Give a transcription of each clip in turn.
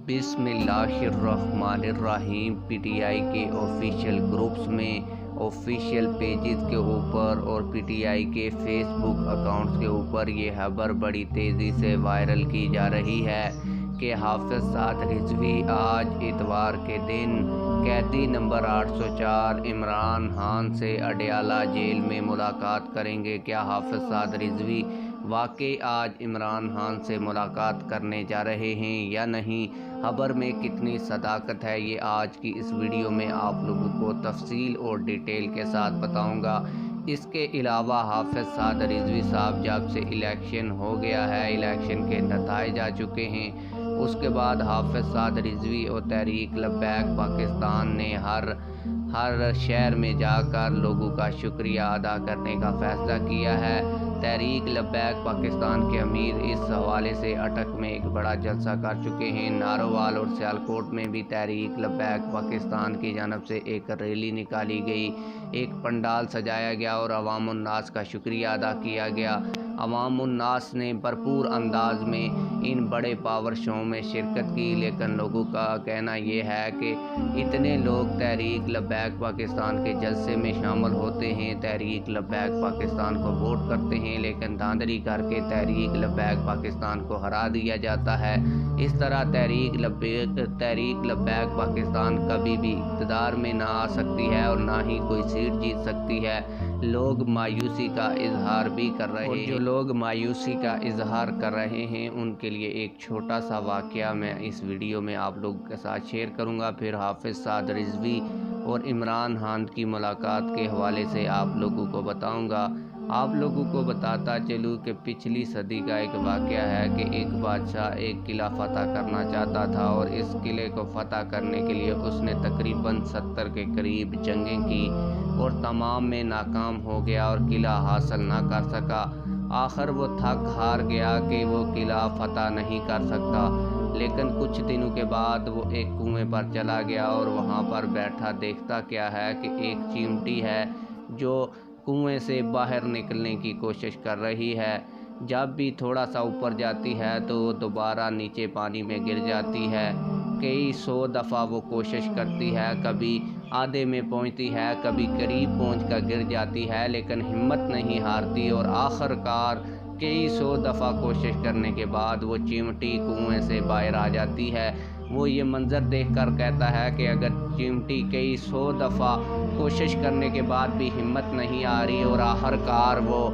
बिस्मिल्लाहिर्रहमानिर्रहीम। पीटीआई के official groups में, ऑफिशियल पेजेस के ऊपर और पीटीआई के फेसबुक अकाउंट्स के ऊपर ये खबर बड़ी तेज़ी से वायरल की जा रही है कि हाफिज साद रिजवी आज इतवार के दिन कैदी नंबर 804 इमरान खान से अडयाला जेल में मुलाकात करेंगे। क्या हाफिज साद रिजवी वाकई आज इमरान खान से मुलाकात करने जा रहे हैं या नहीं? खबर में कितनी सदाकत है, ये आज की इस वीडियो में आप लोगों को तफसील और डिटेल के साथ बताऊंगा। इसके अलावा हाफिज साद रिजवी साहब जब से इलेक्शन हो गया है, इलेक्शन के नताइज आ चुके हैं, उसके बाद हाफिज साद रिजवी और तहरीक लब्बैक पाकिस्तान ने हर शहर में जाकर लोगों का शुक्रिया अदा करने का फ़ैसला किया है। तहरीक लब्बैक पाकिस्तान के अमीर इस हवाले से अटक में एक बड़ा जलसा कर चुके हैं। नारोवाल और सियालकोट में भी तहरीक लब्बैक पाकिस्तान की जानब से एक रैली निकाली गई, एक पंडाल सजाया गया और अवामुन्नास का शुक्रिया अदा किया गया। अवामुन्नास ने भरपूर अंदाज में इन बड़े पावर शो में शिरकत की, लेकिन लोगों का कहना यह है कि इतने लोग तहरीक लब्बैक पाकिस्तान के जलसे में शामिल होते हैं, तहरीक लब्बैक पाकिस्तान को वोट करते हैं, लेकिन धांधली करके तहरीक लब्बैक पाकिस्तान को हरा दिया जाता है। इस तरह तहरीक लब्बैक पाकिस्तान कभी भी इक़्तिदार में ना आ सकती है और ना ही कोई सीट जीत सकती है। लोग मायूसी का इजहार भी कर रहे हैं। जो लोग मायूसी का इजहार कर रहे हैं उनके लिए एक छोटा सा वाक़या मैं इस वीडियो में आप लोगों के साथ शेयर करूंगा। फिर हाफिज साद रिजवी और इमरान खान की मुलाकात के हवाले से आप लोगों को बताऊंगा। आप लोगों को बताता चलूँ कि पिछली सदी का एक वाक़या है कि एक बादशाह एक किला फ़तह करना चाहता था और इस किले को फ़तह करने के लिए उसने तकरीबन 70 के करीब जंगें की और तमाम में नाकाम हो गया और किला हासिल ना कर सका। आखिर वो थक हार गया कि वो किला फ़तह नहीं कर सकता, लेकिन कुछ दिनों के बाद वो एक कुएं पर चला गया और वहाँ पर बैठा देखता क्या है कि एक चिमटी है जो कुएं से बाहर निकलने की कोशिश कर रही है। जब भी थोड़ा सा ऊपर जाती है तो दोबारा नीचे पानी में गिर जाती है। कई 100 दफ़ा वो कोशिश करती है, कभी आधे में पहुंचती है, कभी करीब पहुंचकर गिर जाती है, लेकिन हिम्मत नहीं हारती और आखिरकार कई 100 दफ़ा कोशिश करने के बाद वो चिमटी कुएं से बाहर आ जाती है। वो ये मंज़र देखकर कहता है कि अगर चिमटी कई 100 दफ़ा कोशिश करने के बाद भी हिम्मत नहीं आ रही और आखिरकार वो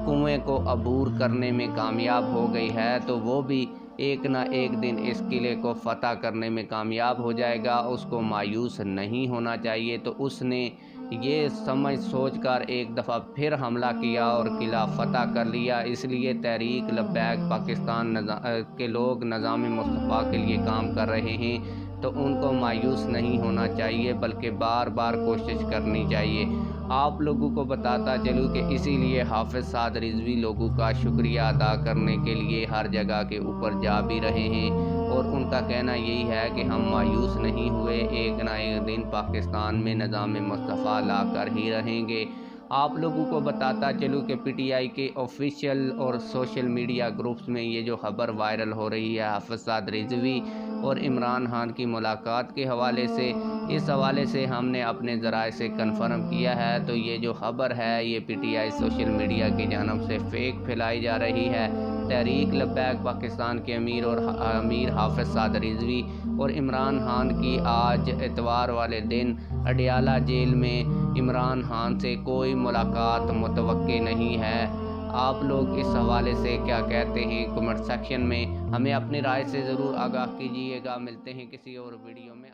कुएं को अबूर करने में कामयाब हो गई है, तो वो भी एक ना एक दिन इस किले को फ़तह करने में कामयाब हो जाएगा। उसको मायूस नहीं होना चाहिए। तो उसने ये समझ सोच कर एक दफ़ा फिर हमला किया और किला फ़तह कर लिया। इसलिए तहरीक लब्बैक पाकिस्तान के लोग निज़ाम मुस्तफ़ा के लिए काम कर रहे हैं, तो उनको मायूस नहीं होना चाहिए बल्कि बार बार कोशिश करनी चाहिए। आप लोगों को बताता चलूँ कि इसीलिए हाफिज साद रिजवी लोगों का शुक्रिया अदा करने के लिए हर जगह के ऊपर जा भी रहे हैं और उनका कहना यही है कि हम मायूस नहीं हुए, एक ना एक दिन पाकिस्तान में निज़ाम मुस्तफ़ा ला कर ही रहेंगे। आप लोगों को बताता चलूँ कि पीटीआई के ऑफिशियल और सोशल मीडिया ग्रुप्स में ये जो खबर वायरल हो रही है हाफिज साद रिजवी और इमरान खान की मुलाकात के हवाले से, इस हवाले से हमने अपने ज़राए से कन्फर्म किया है। तो ये जो खबर है ये पीटीआई सोशल मीडिया की जानब से फ़ेक फैलाई जा रही है। तहरीक लब्बैक पाकिस्तान के अमीर हाफिज साद रिजवी और इमरान खान की आज इतवार वाले दिन अडयाला जेल में इमरान खान से कोई मुलाकात मुतवक्के नहीं है। आप लोग इस हवाले से क्या कहते हैं कमेंट सेक्शन में हमें अपनी राय से ज़रूर आगाह कीजिएगा। मिलते हैं किसी और वीडियो में।